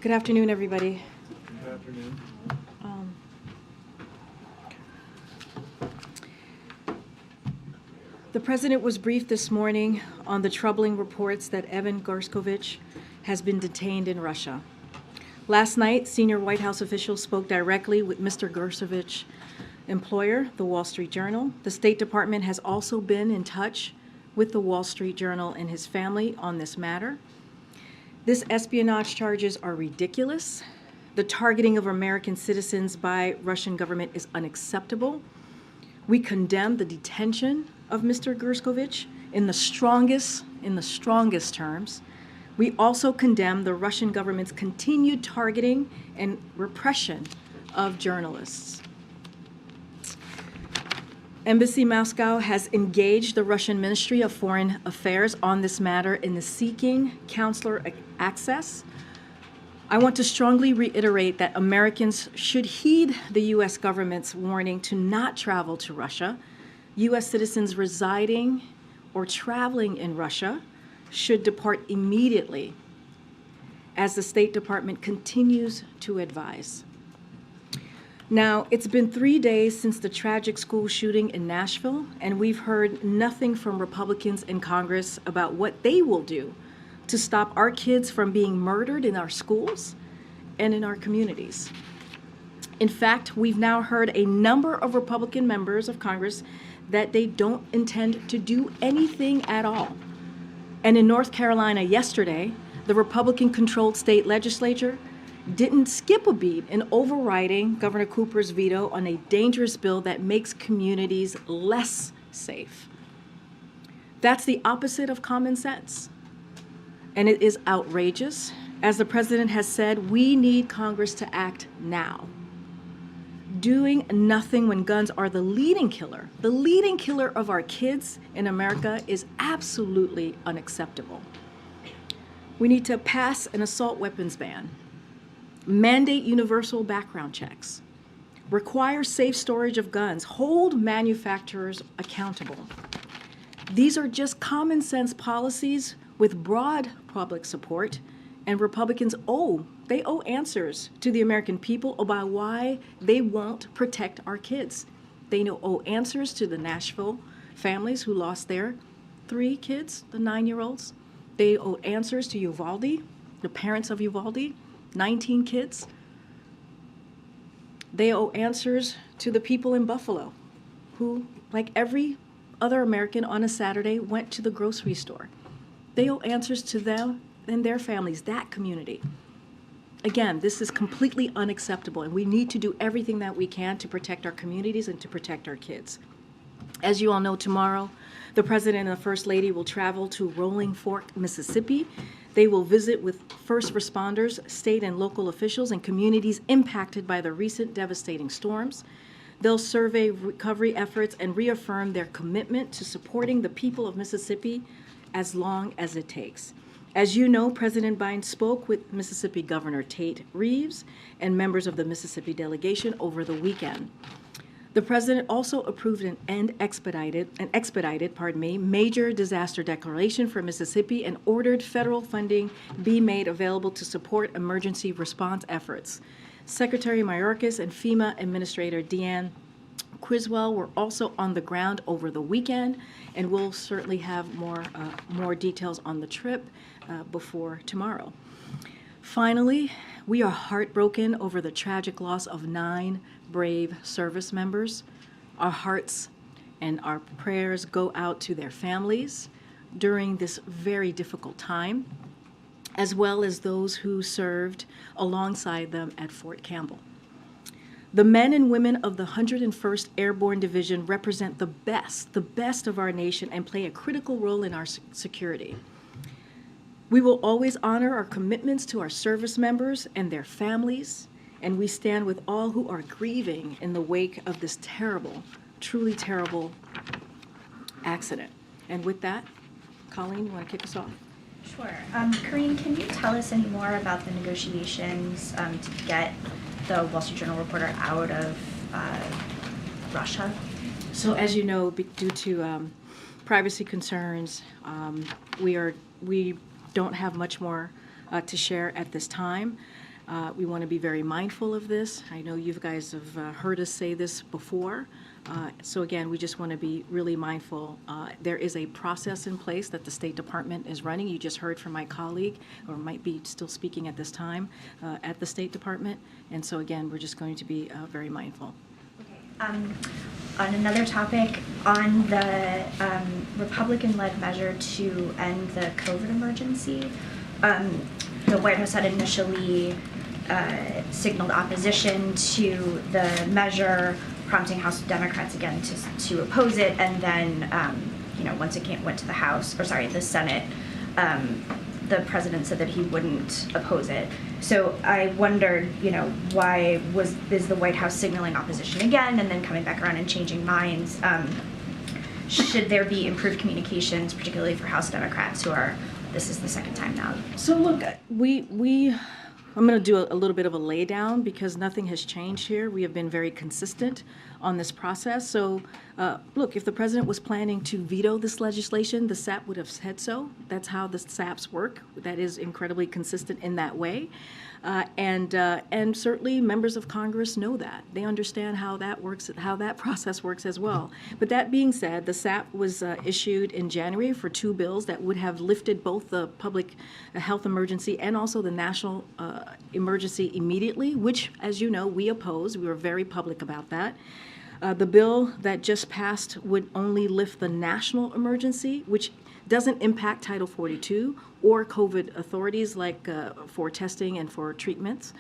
Good afternoon, everybody. Good afternoon. The President was briefed this morning on the troubling reports that Evan Gershkovich has been detained in Russia. Last night, senior White House officials spoke directly with Mr. Gershkovich's employer, the Wall Street Journal. The State Department has also been in touch with the Wall Street Journal and his family on this matter. This espionage charges are ridiculous. The targeting of American citizens by Russian government is unacceptable. We condemn the detention of Mr. Gershkovich in the strongest terms. We also condemn the Russian government's continued targeting and repression of journalists. Embassy Moscow has engaged the Russian Ministry of Foreign Affairs on this matter in the seeking consular access. I want to strongly reiterate that Americans should heed the U.S. government's warning to not travel to Russia. U.S. citizens residing or traveling in Russia should depart immediately, as the State Department continues to advise. Now, it's been 3 days since the tragic school shooting in Nashville, and we've heard nothing from Republicans in Congress about what they will do to stop our kids from being murdered in our schools and in our communities. In fact, we've now heard a number of Republican members of Congress that they don't intend to do anything at all. And in North Carolina yesterday, the Republican-controlled state legislature didn't skip a beat in overriding Governor Cooper's veto on a dangerous bill that makes communities less safe. That's the opposite of common sense. And it is outrageous. As the president has said, we need Congress to act now. Doing nothing when guns are the leading killer of our kids in America is absolutely unacceptable. We need to pass an assault weapons ban, mandate universal background checks, require safe storage of guns, hold manufacturers accountable. These are just common sense policies with broad public support, and Republicans owe answers to the American people about why they won't protect our kids. They owe answers to the Nashville families who lost their 3 kids, the 9-year-olds. They owe answers to Uvalde, the parents of Uvalde, 19 kids. They owe answers to the people in Buffalo who, like every other American on a Saturday, went to the grocery store. They owe answers to them and their families, that community. Again, this is completely unacceptable, and we need to do everything that we can to protect our communities and to protect our kids. As you all know, tomorrow, the President and the First Lady will travel to Rolling Fork, Mississippi. They will visit with first responders, state and local officials, and communities impacted by the recent devastating storms. They'll survey recovery efforts and reaffirm their commitment to supporting the people of Mississippi as long as it takes. As you know, President Biden spoke with Mississippi Governor Tate Reeves and members of the Mississippi delegation over the weekend. The president also approved an expedited major disaster declaration for Mississippi and ordered federal funding be made available to support emergency response efforts. Secretary Mayorkas and FEMA Administrator Deanne Criswell were also on the ground over the weekend, and we'll certainly have more details on the trip before tomorrow. Finally, we are heartbroken over the tragic loss of 9 brave service members. Our hearts and our prayers go out to their families during this very difficult time, as well as those who served alongside them at Fort Campbell. The men and women of the 101st Airborne Division represent the best of our nation, and play a critical role in our security. We will always honor our commitments to our service members and their families, and we stand with all who are grieving in the wake of this terrible, truly terrible accident. And with that, Colleen, you want to kick us off? Sure. Karine, can you tell us any more about the negotiations to get the Wall Street Journal reporter out of Russia? So as you know, due to privacy concerns, we don't have much more to share at this time. We want to be very mindful of this. I know you guys have heard us say this before. So again, we just want to be really mindful. There is a process in place that the State Department is running. You just heard from my colleague, or might be still speaking at this time, at the State Department. And so again, we're just going to be very mindful. On another topic, on the Republican-led measure to end the COVID emergency, the White House had initially signaled opposition to the measure, prompting House Democrats again to oppose it, and then once it went to the Senate, the president said that he wouldn't oppose it. So I wondered, why is the White House signaling opposition again and then coming back around and changing minds? Should there be improved communications, particularly for House Democrats this is the second time now? So look, I'm going to do a little bit of a lay down because nothing has changed here. We have been very consistent on this process. So look, if the president was planning to veto this legislation, the SAP would have said so. That's how the SAPs work. That is incredibly consistent in that way. And certainly members of Congress know that. They understand how that works, how that process works as well. But that being said, the SAP was issued in January for 2 bills that would have lifted both the public health emergency and also the national emergency immediately, which, as you know, we oppose. We were very public about that. The bill that just passed would only lift the national emergency, which doesn't impact Title 42 or COVID authorities like for testing and for treatments.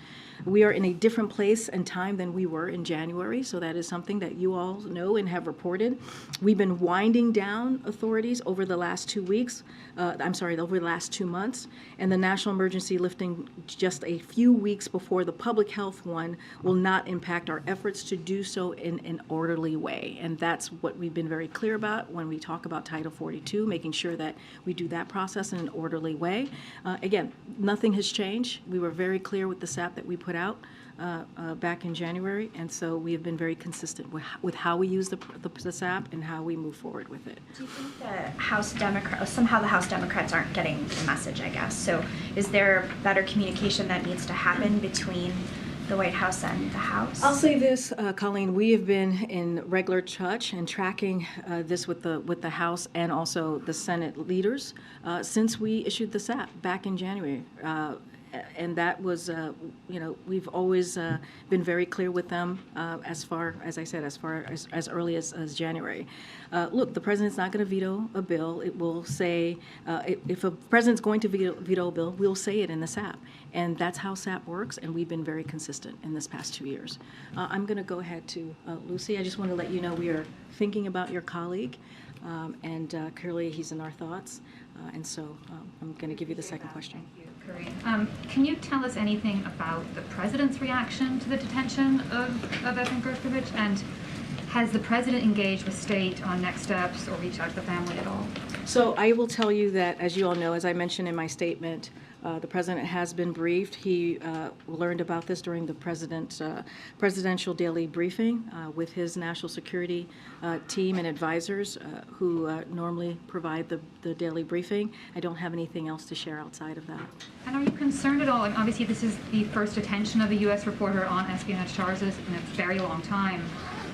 We are in a different place and time than we were in January, so that is something that you all know and have reported. We've been winding down authorities over the last 2 weeks, over the last 2 months, and the national emergency lifting just a few weeks before the public health one will not impact our efforts to do so in an orderly way. And that's what we've been very clear about when we talk about Title 42, making sure that we do that process in an orderly way. Again, nothing has changed. We were very clear with the SAP that we put out back in January, and so we have been very consistent with how we use the SAP and how we move forward with it. Do you think somehow the House Democrats aren't getting the message, I guess? So is there better communication that needs to happen between the White House and the House? I'll say this, Colleen, we have been in regular touch and tracking this with the House and also the Senate leaders since we issued the SAP back in January. And that was, we've always been very clear with them as far as early as January. Look, the president's not going to veto a bill. It will say, if a president's going to veto a bill, we'll say it in the SAP. And that's how SAP works, and we've been very consistent in this past 2 years. I'm going to go ahead to Lucy. I just want to let you know we are thinking about your colleague, and clearly he's in our thoughts. And so I'm going to give you the second question. Thank you, Karine. Can you tell us anything about the president's reaction to the detention of Evan Gershkovich? And has the president engaged with state on next steps or reached out to the family at all? So I will tell you that, as you all know, as I mentioned in my statement, the president has been briefed. He learned about this during the presidential daily briefing with his national security team and advisors who normally provide the daily briefing. I don't have anything else to share outside of that. And are you concerned at all? I mean, obviously, this is the first detention of a U.S. reporter on espionage charges in a very long time.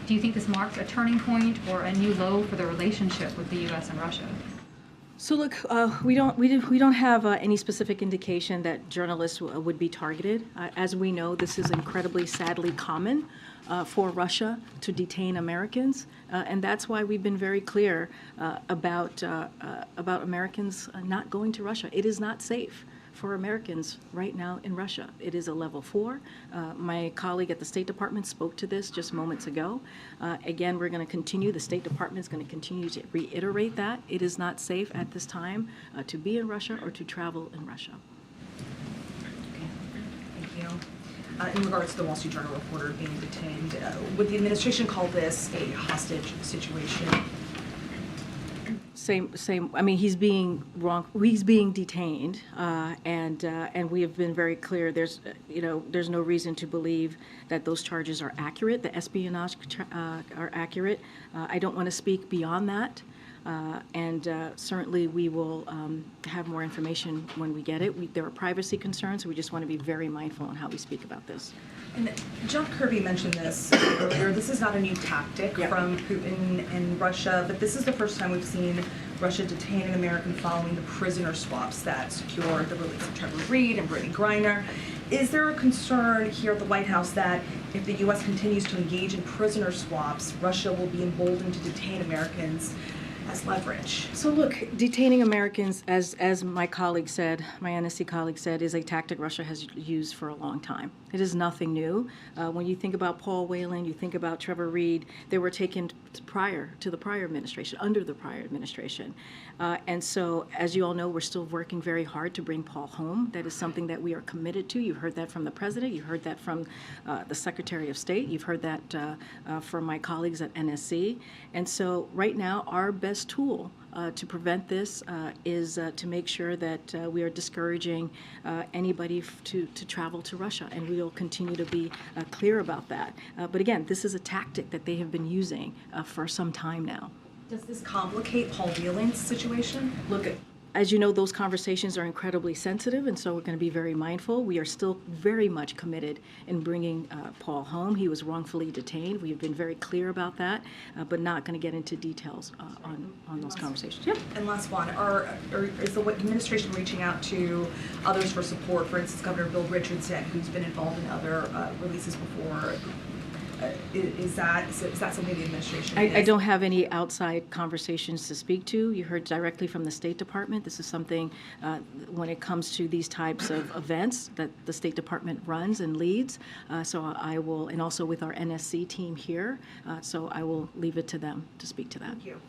Do you think this marks a turning point or a new low for the relationship with the U.S. and Russia? So look, we don't have any specific indication that journalists would be targeted. As we know, this is incredibly sadly common for Russia to detain Americans, and that's why we've been very clear about Americans not going to Russia. It is not safe for Americans right now in Russia. It is a level 4. My colleague at the State Department spoke to this just moments ago. Again, we're going to continue, the State Department is going to continue to reiterate that. It is not safe at this time to be in Russia or to travel in Russia. Okay, thank you. In regards to the Wall Street Journal reporter being detained, would the administration call this a hostage situation? Same. I mean, he's being detained, and we have been very clear. There's no reason to believe that those charges are accurate. The espionage are accurate. I don't want to speak beyond that. And certainly we will have more information when we get it. There are privacy concerns, so we just want to be very mindful on how we speak about this. And John Kirby mentioned this earlier. This is not a new tactic Yeah. from Putin and Russia, but this is the first time we've seen Russia detain an American following the prisoner swaps that secured the release of Trevor Reed and Brittany Griner. Is there a concern here at the White House that if the U.S. continues to engage in prisoner swaps, Russia will be emboldened to detain Americans as leverage? So look, detaining Americans, as my colleague said, my NSC colleague said, is a tactic Russia has used for a long time. It is nothing new. When you think about Paul Whelan, you think about Trevor Reed, they were taken prior to the prior administration, under the prior administration. And so, as you all know, we're still working very hard to bring Paul home. That is something that we are committed to. You heard that from the president. You heard that from the Secretary of State. You've heard that from my colleagues at NSC. And so right now, our best tool to prevent this is to make sure that we are discouraging anybody to travel to Russia, and we will continue to be clear about that. But again, this is a tactic that they have been using for some time now. Does this complicate Paul Whelan's situation? Look, as you know, those conversations are incredibly sensitive, and so we're going to be very mindful. We are still very much committed in bringing Paul home. He was wrongfully detained. We have been very clear about that, but not going to get into details on those conversations. Yep. And last one, is the administration reaching out to others for support? For instance, Governor Bill Richardson, who's been involved in other releases before. Is that something the administration I don't have any outside conversations to speak to. You heard directly from the State Department. This is something, when it comes to these types of events, that the State Department runs and leads. So I will, and also with our NSC team here, so I will leave it to them to speak to that. Thank you.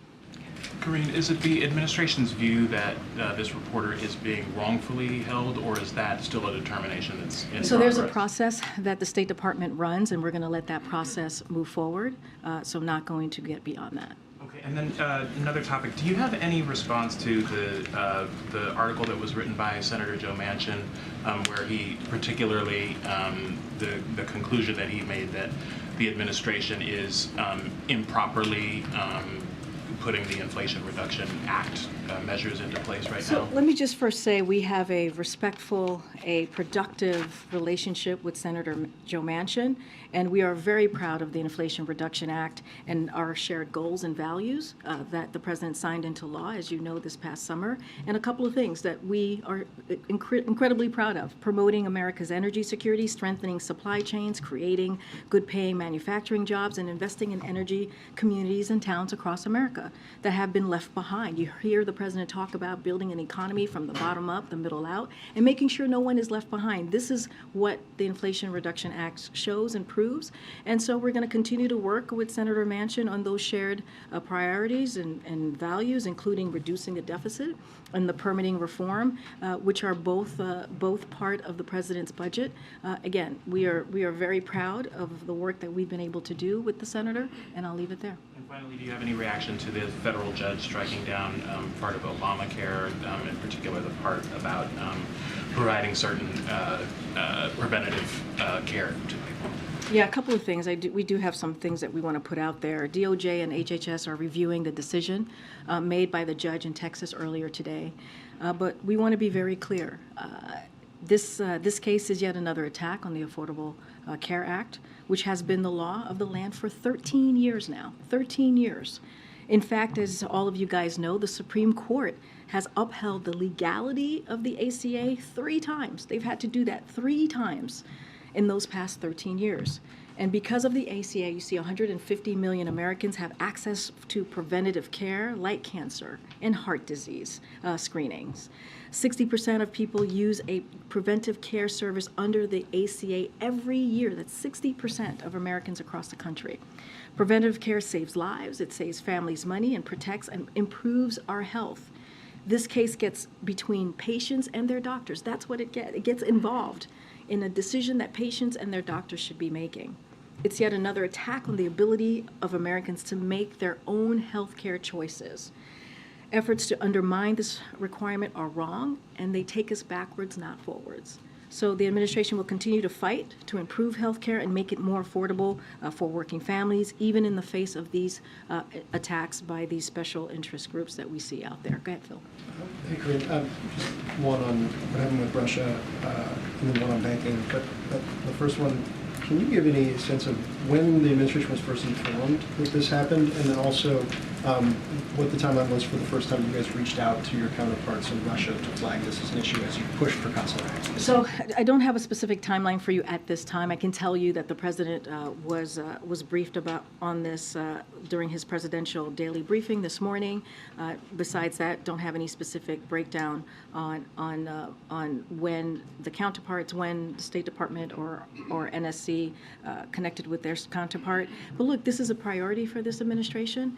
Karine, is it the administration's view that this reporter is being wrongfully held, or is that still a determination that's in So there's a progress? process that the State Department runs, and we're going to let that process move forward. So not going to get beyond that. Okay, and then another topic. Do you have any response to the article that was written by Senator Joe Manchin, where he particularly the conclusion that he made that the administration is improperly putting the Inflation Reduction Act measures into place right So now? let me just first say we have a respectful, a productive relationship with Senator Joe Manchin, and we are very proud of the Inflation Reduction Act and our shared goals and values that the President signed into law, as you know, this past summer, and a couple of things that we are incredibly proud of: promoting America's energy security, strengthening supply chains, creating good-paying manufacturing jobs, and investing in energy communities and towns across America that have been left behind. You hear the President talk about building an economy from the bottom up, the middle out, and making sure no one is left behind. This is what the Inflation Reduction Act shows and proves. And so we're going to continue to work with Senator Manchin on those shared priorities and values, including reducing the deficit and the permitting reform, which are both part of the President's budget. Again, we are very proud of the work that we've been able to do with the Senator, and I'll leave it there. And finally, do you have any reaction to the federal judge striking down part of Obamacare, in particular the part about providing certain preventative care to people? Yeah, a couple of things. We do have some things that we want to put out there. DOJ and HHS are reviewing the decision made by the judge in Texas earlier today. But we want to be very clear. This case is yet another attack on the Affordable Care Act, which has been the law of the land for 13 years now. 13 years. In fact, as all of you guys know, the Supreme Court has upheld the legality of the ACA 3 times. They've had to do that 3 times in those past 13 years. And because of the ACA, you see 150 million Americans have access to preventative care like cancer and heart disease screenings. 60% of people use a preventive care service under the ACA every year. That's 60% of Americans across the country. Preventive care saves lives, it saves families money, and protects and improves our health. This case gets between patients and their doctors. That's what it gets. It gets involved in a decision that patients and their doctors should be making. It's yet another attack on the ability of Americans to make their own health care choices. Efforts to undermine this requirement are wrong, and they take us backwards, not forwards. So the administration will continue to fight to improve health care and make it more affordable for working families, even in the face of these attacks by these special interest groups that we see out there. Go ahead, Phil. Hey, Karine, just one on what happened with Russia and then one on banking. But the first one, can you give any sense of when the administration was first informed that this happened, and then also what the timeline was for the first time you guys reached out to your counterparts in Russia to flag this as an issue as you pushed for consular access? So I don't have a specific timeline for you at this time. I can tell you that the president was briefed on this during his presidential daily briefing this morning. Besides that, don't have any specific breakdown on when the counterparts, when the State Department or NSC connected with their counterpart. But look, this is a priority for this administration.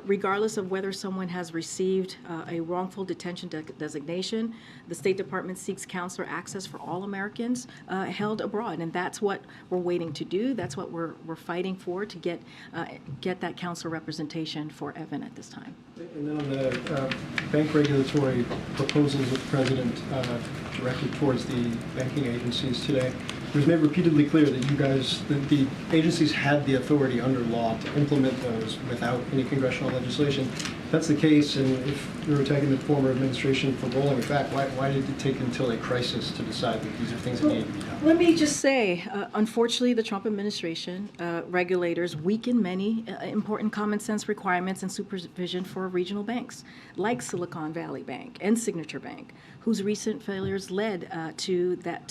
Regardless of whether someone has received a wrongful detention designation, the State Department seeks consular access for all Americans held abroad, and that's what we're waiting to do. That's what we're fighting for, to get that consular representation for Evan at this time. And then on the bank regulatory proposals that the president directed towards the banking agencies today, it was made repeatedly clear that you guys, that the agencies had the authority under law to implement those without any congressional legislation. If that's the case, and if you're attacking the former administration for rolling it back, why did it take until a crisis to decide that these are things that needed to be done? Let me just say, unfortunately, the Trump administration regulators weaken many important common sense requirements and supervision for regional banks, like Silicon Valley Bank and Signature Bank, whose recent failures led to that.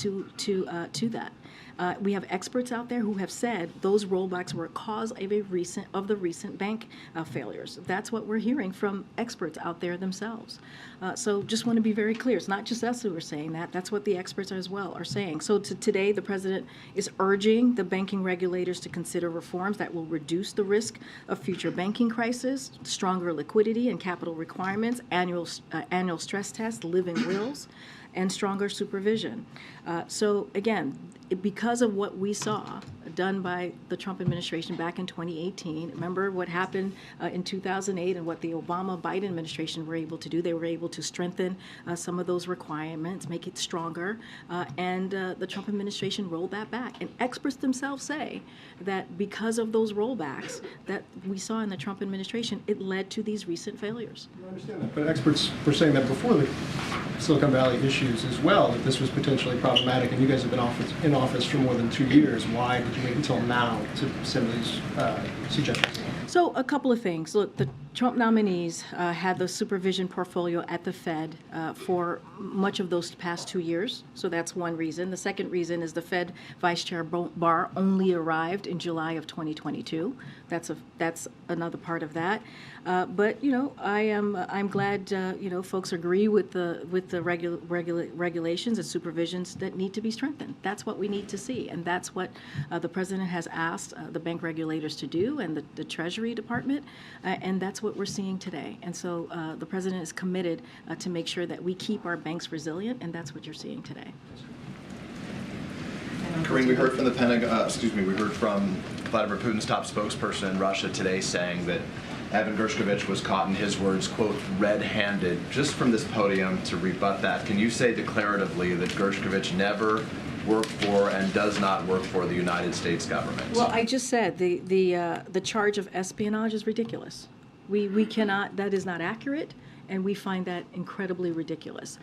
We have experts out there who have said those rollbacks were a cause of the recent bank failures. That's what we're hearing from experts out there themselves. So just want to be very clear. It's not just us who are saying that. That's what the experts as well are saying. So today, the president is urging the banking regulators to consider reforms that will reduce the risk of future banking crises, stronger liquidity and capital requirements, annual stress tests, living wills, and stronger supervision. So again, because of what we saw done by the Trump administration back in 2018, remember what happened in 2008 and what the Obama-Biden administration were able to do. They were able to strengthen some of those requirements, make it stronger, and the Trump administration rolled that back. And experts themselves say that because of those rollbacks that we saw in the Trump administration, it led to these recent failures. I understand that, but experts were saying that before the Silicon Valley issues as well, that this was potentially problematic, and you guys have been in office for more than 2 years. Why did you wait until now to send these suggestions? So a couple of things. Look, the Trump nominees had the supervision portfolio at the Fed for much of those past 2 years. So that's one reason. The second reason is the Fed Vice Chair Barr only arrived in July of 2022. That's another part of that. But you know, I'm glad folks agree with the regulations and supervisions that need to be strengthened. That's what we need to see, and that's what the president has asked the bank regulators to do, and the Treasury Department, and that's what we're seeing today. And so the president is committed to make sure that we keep our banks resilient, and that's what you're seeing today. Karine, we heard from the Pentagon. We heard from Vladimir Putin's top spokesperson in Russia today saying that Evan Gershkovich was caught, in his words, quote, red-handed. Just from this podium to rebut that, can you say declaratively that Gershkovich never worked for and does not work for the United States government? Well, I just said the charge of espionage is ridiculous. We cannot. That is not accurate, and we find that incredibly ridiculous.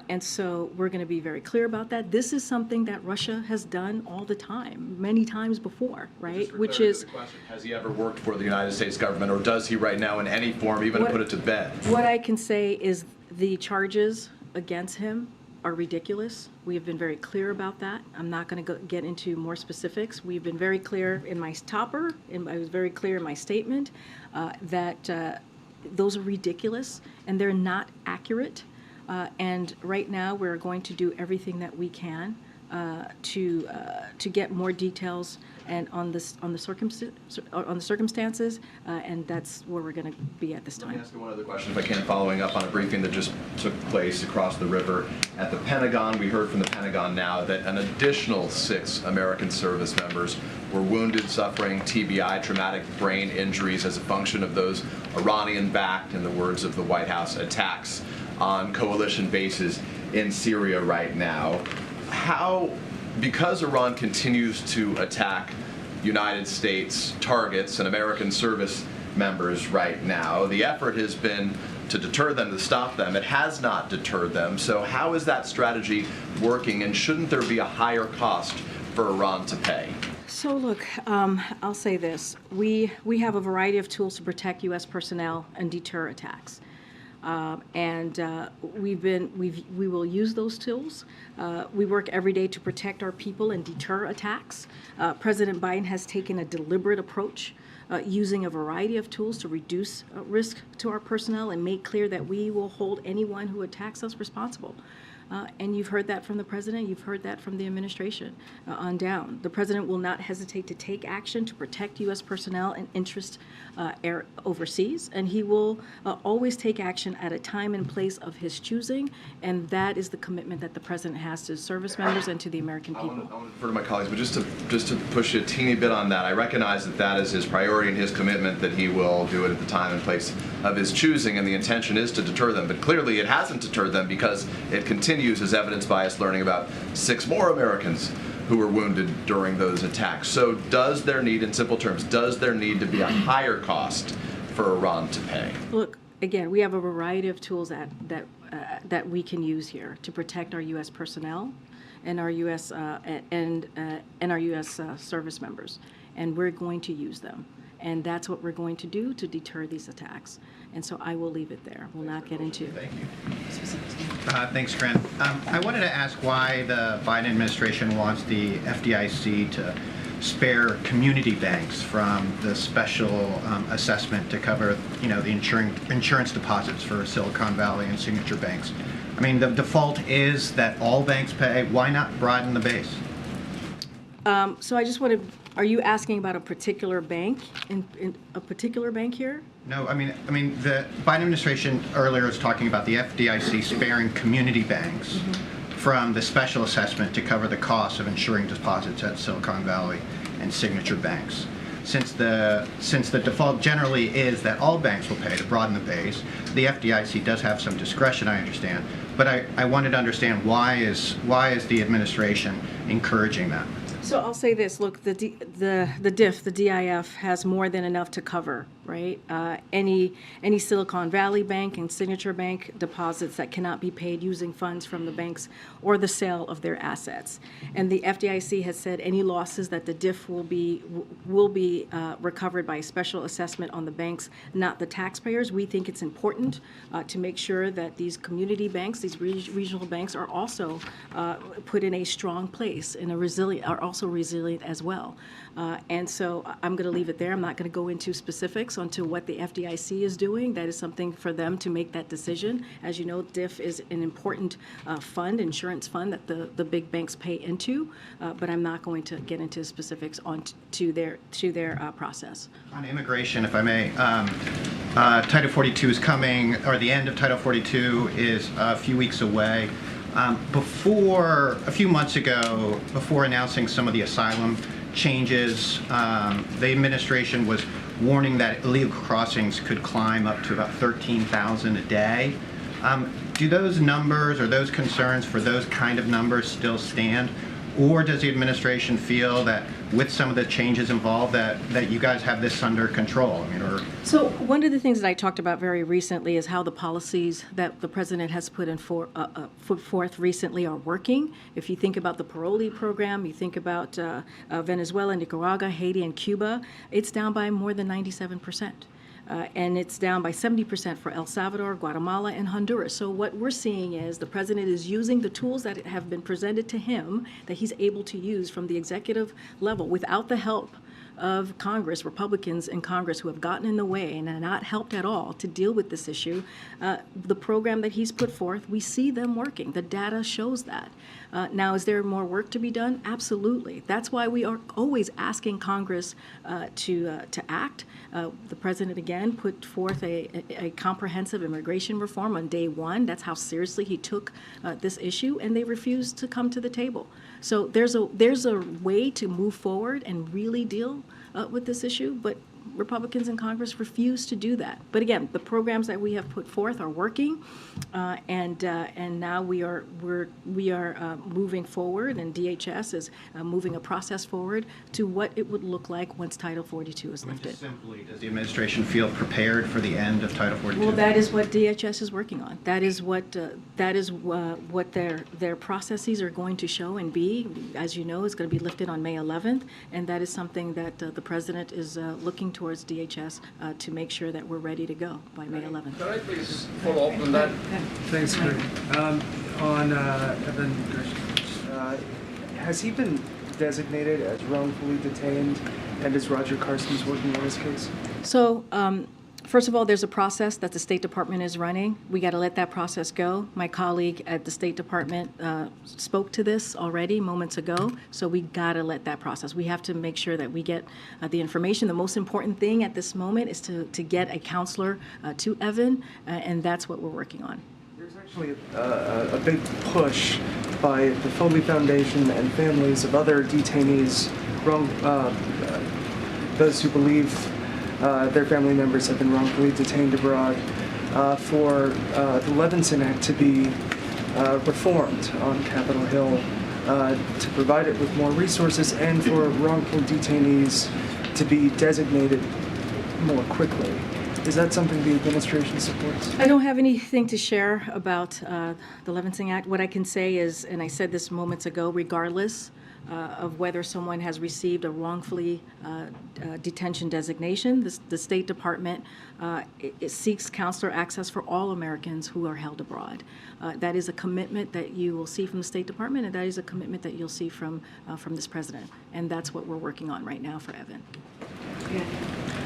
And so we're going to be very clear about that. This is something that Russia has done all the time, many times before, right? Which is, the question, has he ever worked for the United States government, or does he right now in any form, even to put it to bed? What I can say is the charges against him are ridiculous. We have been very clear about that. I'm not going to get into more specifics. We've been very clear in my topper, I was very clear in my statement that those are ridiculous and they're not accurate. And right now we're going to do everything that we can to get more details and on the circumstances, and that's where we're going to be at this time. Let me ask you one other question, if I can, following up on a briefing that just took place across the river at the Pentagon. We heard from the Pentagon now that an additional 6 American service members were wounded, suffering TBI, traumatic brain injuries, as a function of those Iranian-backed, in the words of the White House, attacks on coalition bases in Syria right now. because Iran continues to attack United States targets and American service members right now, the effort has been to deter them, to stop them. It has not deterred them. So how is that strategy working, and shouldn't there be a higher cost for Iran to pay? So look, I'll say this. We have a variety of tools to protect U.S. personnel and deter attacks. We will use those tools. We work every day to protect our people and deter attacks. President Biden has taken a deliberate approach using a variety of tools to reduce risk to our personnel and make clear that we will hold anyone who attacks us responsible. And you've heard that from the president, you've heard that from the administration on down. The president will not hesitate to take action to protect U.S. personnel and interests overseas, and he will always take action at a time and place of his choosing, and that is the commitment that the president has to service members and to the American people. I want to refer to my colleagues, but just to push a teeny bit on that, I recognize that that is his priority and his commitment, that he will do it at the time and place of his choosing, and the intention is to deter them. But clearly it hasn't deterred them, because it continues, as evidenced by us learning about 6 more Americans who were wounded during those attacks. So does there need, in simple terms, does there need to be a higher cost for Iran to pay? Look, again, we have a variety of tools that we can use here to protect our U.S. personnel and our U.S. and our U.S. Service members, and we're going to use them. And that's what we're going to do to deter these attacks. And so I will leave it there. We'll not get into specifics. Thanks, Karine. I wanted to ask why the Biden administration wants the FDIC to spare community banks from the special assessment to cover, the insurance deposits for Silicon Valley and signature banks. I mean, the default is that all banks pay. Why not broaden the base? So I just want to. Are you asking about a particular bank, in a particular bank here? No, I mean, the Biden administration earlier was talking about the FDIC sparing community banks from the special assessment to cover the cost of insuring deposits at Silicon Valley and signature banks. Since the default generally is that all banks will pay to broaden the base, the FDIC does have some discretion, I understand. But I wanted to understand why is the administration encouraging that? So I'll say this, look, the DIF has more than enough to cover, right? Any Silicon Valley Bank and Signature Bank deposits that cannot be paid using funds from the banks or the sale of their assets. And the FDIC has said any losses that the DIF will be recovered by a special assessment on the banks, not the taxpayers. We think it's important to make sure that these community banks, these regional banks, are also put in a strong place, in a resilient, are also resilient as well. And so I'm going to leave it there. I'm not going to go into specifics onto what the FDIC is doing. That is something for them to make that decision. As you know, DIF is an important fund, insurance fund that the big banks pay into, but I'm not going to get into specifics to their process. On immigration, if I may, Title 42 is coming, or the end of Title 42 is a few weeks away. A few months ago, before announcing some of the asylum changes, the administration was warning that illegal crossings could climb up to about 13,000 a day. Do those numbers or those concerns for those kind of numbers still stand? Or does the administration feel that with some of the changes involved that you guys have this under control? So one of the things that I talked about very recently is how the policies that the president has put forth recently are working. If you think about the parolee program, you think about Venezuela, Nicaragua, Haiti, and Cuba, it's down by more than 97%. And it's down by 70% for El Salvador, Guatemala, and Honduras. So what we're seeing is the president is using the tools that have been presented to him that he's able to use from the executive level without the help of Congress, Republicans in Congress who have gotten in the way and have not helped at all to deal with this issue. The program that he's put forth, we see them working. The data shows that. Now, is there more work to be done? Absolutely. That's why we are always asking Congress to act. The president, again, put forth a comprehensive immigration reform on day one. That's how seriously he took this issue, and they refused to come to the table. So there's a way to move forward and really deal with this issue, but Republicans in Congress refuse to do that. But again, the programs that we have put forth are working, and now we are moving forward, and DHS is moving a process forward to what it would look like once Title 42 is lifted. Just simply, does the administration feel prepared for the end of Title 42? Well, that is what DHS is working on. That is what their processes are going to show and be. As you know, it's going to be lifted on May 11th, and that is something that the president is looking towards DHS to make sure that we're ready to go by May 11th. Can I please follow up on that? Thanks, Karine. On Evan Gershkovich, has he been designated as wrongfully detained, and is Roger Carstens working on his case? So, first of all, there's a process that the State Department is running. We got to let that process go. My colleague at the State Department spoke to this already moments ago, so we got to let that process. We have to make sure that we get the information. The most important thing at this moment is to get a counselor to Evan, and that's what we're working on. There's actually a big push by the Foley Foundation and families of other detainees, those who believe their family members have been wrongfully detained abroad, for the Levinson Act to be reformed on Capitol Hill, to provide it with more resources, and for wrongful detainees to be designated more quickly. Is that something the administration supports? I don't have anything to share about the Levinson Act. What I can say is, and I said this moments ago, regardless of whether someone has received a wrongfully detention designation, the State Department it seeks counselor access for all Americans who are held abroad. That is a commitment that you will see from the State Department, and that is a commitment that you'll see from this president. And that's what we're working on right now for Evan.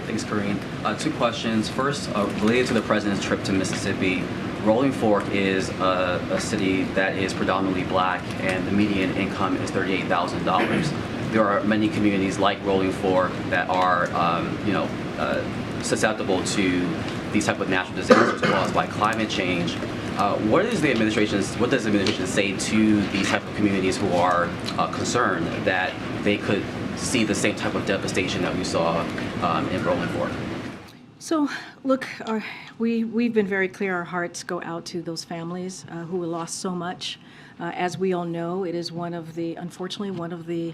Thanks, Karine. Two questions. First, related to the president's trip to Mississippi. Rolling Fork is a city that is predominantly black, and the median income is $38,000. There are many communities like Rolling Fork that are, susceptible to these type of natural disasters caused by climate change. What does the administration say to these type of communities who are concerned that they could see the same type of devastation that we saw in Rolling Fork? So, look, we've been very clear. Our hearts go out to those families who lost so much. As we all know, it is unfortunately, one of the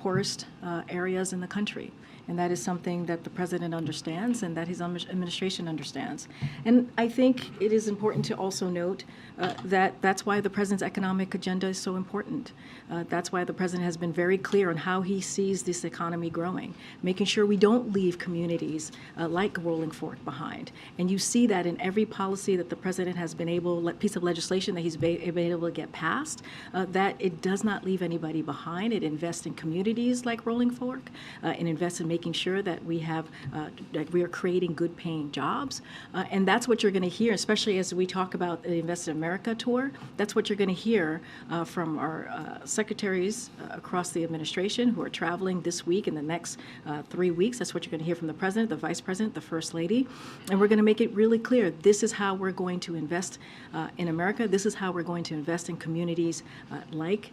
poorest areas in the country. And that is something that the president understands and that his administration understands. And I think it is important to also note that that's why the president's economic agenda is so important. That's why the president has been very clear on how he sees this economy growing, making sure we don't leave communities like Rolling Fork behind. And you see that in every policy that the president has been piece of legislation that he's been able to get passed, that it does not leave anybody behind. It invests in communities like Rolling Fork, and invests in making sure that we are creating good paying jobs. And that's what you're going to hear, especially as we talk about the Invest in America tour. That's what you're going to hear from our secretaries across the administration who are traveling this week and the next 3 weeks. That's what you're going to hear from the president, the vice president, the first lady. And we're going to make it really clear, this is how we're going to invest in America. This is how we're going to invest in communities like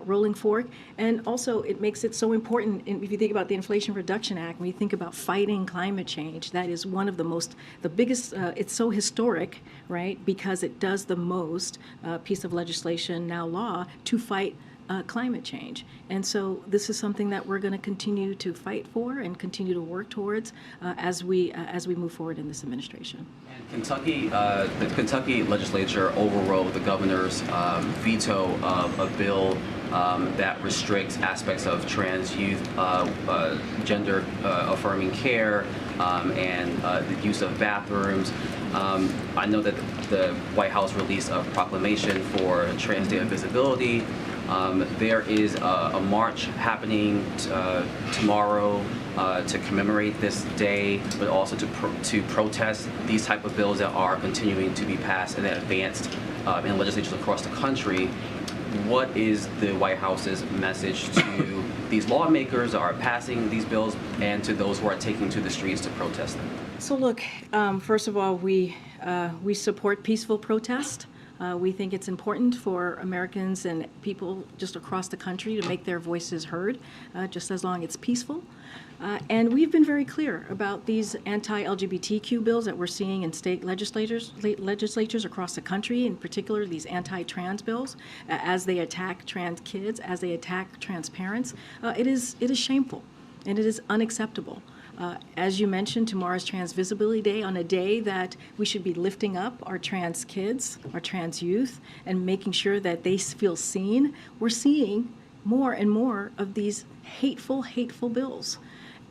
Rolling Fork. And also, it makes it so important, if you think about the Inflation Reduction Act, when you think about fighting climate change, that is one of the biggest, it's so historic, right, because it does the most piece of legislation, now law, to fight climate change. And so this is something that we're going to continue to fight for and continue to work towards as we move forward in this administration. And the Kentucky legislature overrode the governor's veto of a bill that restricts aspects of trans youth gender affirming care and the use of bathrooms. I know that the White House released a proclamation for Trans Day of Visibility. There is a march happening tomorrow to commemorate this day, but also to protest these type of bills that are continuing to be passed and advanced in legislatures across the country. What is the White House's message to these lawmakers that are passing these bills and to those who are taking to the streets to protest them? So look, first of all, we support peaceful protest. We think it's important for Americans and people just across the country to make their voices heard, just as long as it's peaceful. And we've been very clear about these anti-LGBTQ bills that we're seeing in state legislatures across the country, in particular these anti-trans bills, as they attack trans kids, as they attack trans parents. It is shameful, and it is unacceptable. As you mentioned, tomorrow's Trans Visibility Day, on a day that we should be lifting up our trans kids, our trans youth, and making sure that they feel seen. We're seeing more and more of these hateful bills.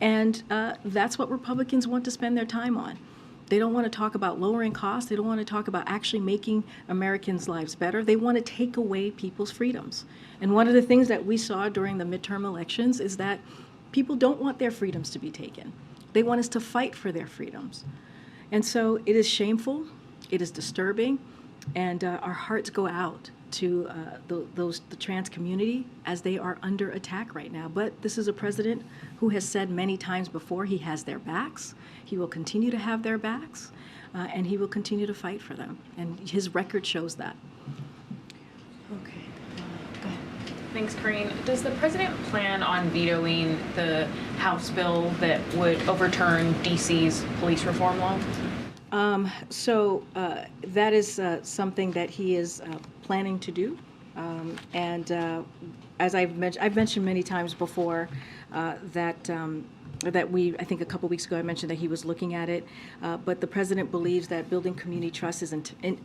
And that's what Republicans want to spend their time on. They don't want to talk about lowering costs. They don't want to talk about actually making Americans' lives better. They want to take away people's freedoms. And one of the things that we saw during the midterm elections is that people don't want their freedoms to be taken. They want us to fight for their freedoms. And so it is shameful, it is disturbing, and our hearts go out to the trans community as they are under attack right now. But this is a president who has said many times before he has their backs. He will continue to have their backs, and he will continue to fight for them. And his record shows that. Okay. Go ahead. Thanks, Karine. Does the president plan on vetoing the House bill that would overturn D.C.'s police reform law? That is something that he is planning to do. As I've mentioned many times before, I think a couple weeks ago I mentioned that he was looking at it, but the president believes that building community trust is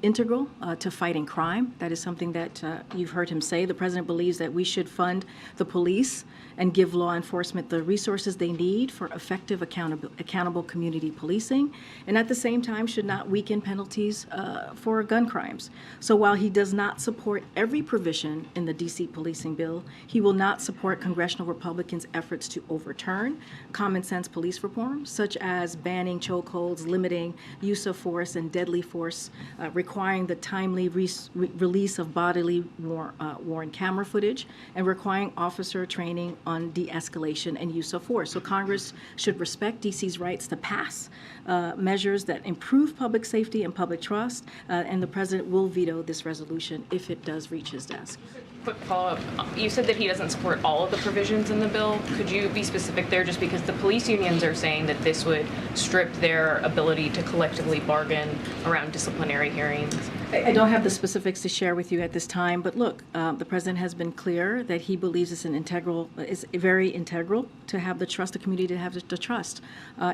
integral to fighting crime. That is something that you've heard him say. The president believes that we should fund the police and give law enforcement the resources they need for effective accountable community policing, and at the same time should not weaken penalties for gun crimes. So while he does not support every provision in the D.C. policing bill, he will not support congressional Republicans' efforts to overturn common sense police reform, such as banning chokeholds, limiting use of force and deadly force, requiring the timely release of bodily worn camera footage, and requiring officer training on de-escalation and use of force. So Congress should respect D.C.'s rights to pass measures that improve public safety and public trust, and the president will veto this resolution if it does reach his desk. Quick follow-up. You said that he doesn't support all of the provisions in the bill. Could you be specific there, just because the police unions are saying that this would strip their ability to collectively bargain around disciplinary hearings? I don't have the specifics to share with you at this time, but look, the president has been clear that he believes it's very integral to have the trust, the community to have the trust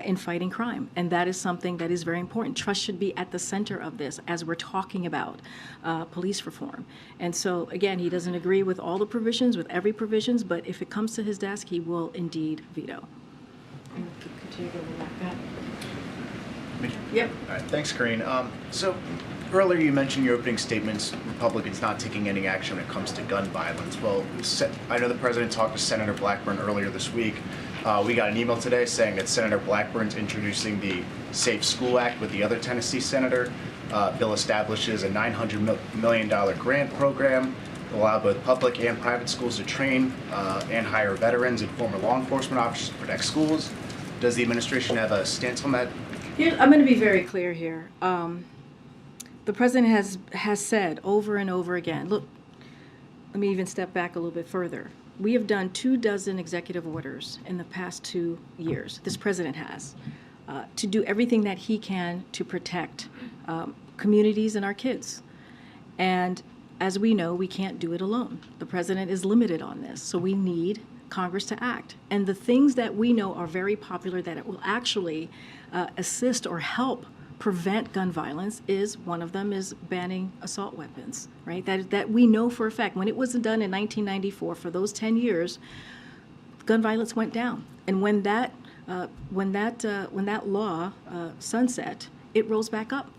in fighting crime. And that is something that is very important. Trust should be at the center of this as we're talking about police reform. And so, again, he doesn't agree with all the provisions, with every provisions, but if it comes to his desk, he will indeed veto. Yep. All right, thanks, Karine. So earlier you mentioned your opening statements, Republicans not taking any action when it comes to gun violence. Well, I know the president talked to Senator Blackburn earlier this week. We got an email today saying that Senator Blackburn's introducing the Safe School Act with the other Tennessee senator. Bill establishes a $900 million grant program that will allow both public and private schools to train and hire veterans and former law enforcement officers to protect schools. Does the administration have a stance on that? I'm going to be very clear here. The president has said over and over again, look, let me even step back a little bit further. We have done 24 executive orders in the past 2 years, this president has, to do everything that he can to protect communities and our kids. And as we know, we can't do it alone. The president is limited on this, so we need Congress to act. And the things that we know are very popular that it will actually assist or help prevent gun violence is, one of them is banning assault weapons, right? That we know for a fact. When it was done in 1994, for those 10 years, gun violence went down. And when that law sunset, it rose back up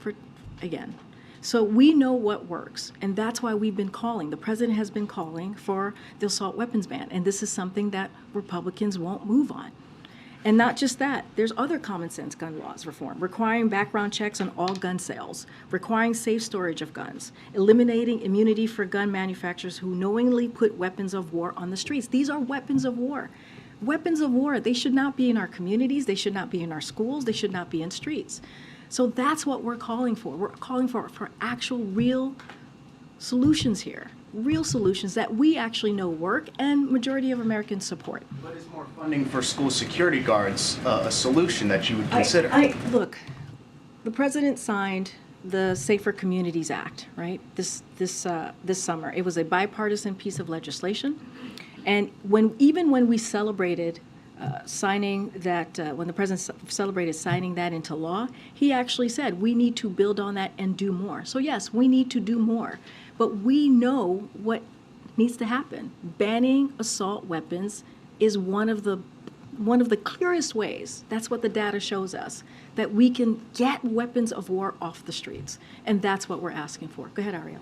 again. So we know what works, and that's why we've been calling. The president has been calling for the assault weapons ban, and this is something that Republicans won't move on. And not just that, there's other common sense gun laws reform, requiring background checks on all gun sales, requiring safe storage of guns, eliminating immunity for gun manufacturers who knowingly put weapons of war on the streets. These are weapons of war. Weapons of war, they should not be in our communities, they should not be in our schools, they should not be in streets. So that's what we're calling for. We're calling for actual real solutions here, real solutions that we actually know work and majority of Americans support. But is more funding for school security guards a solution that you would consider? Look, the president signed the Safer Communities Act, right? This summer, it was a bipartisan piece of legislation, and even when we celebrated signing that, when the president celebrated signing that into law, he actually said we need to build on that and do more. So yes, we need to do more, but we know what needs to happen. Banning assault weapons is one of the clearest ways, that's what the data shows us, that we can get weapons of war off the streets. And that's what we're asking for. Go ahead, Ariel.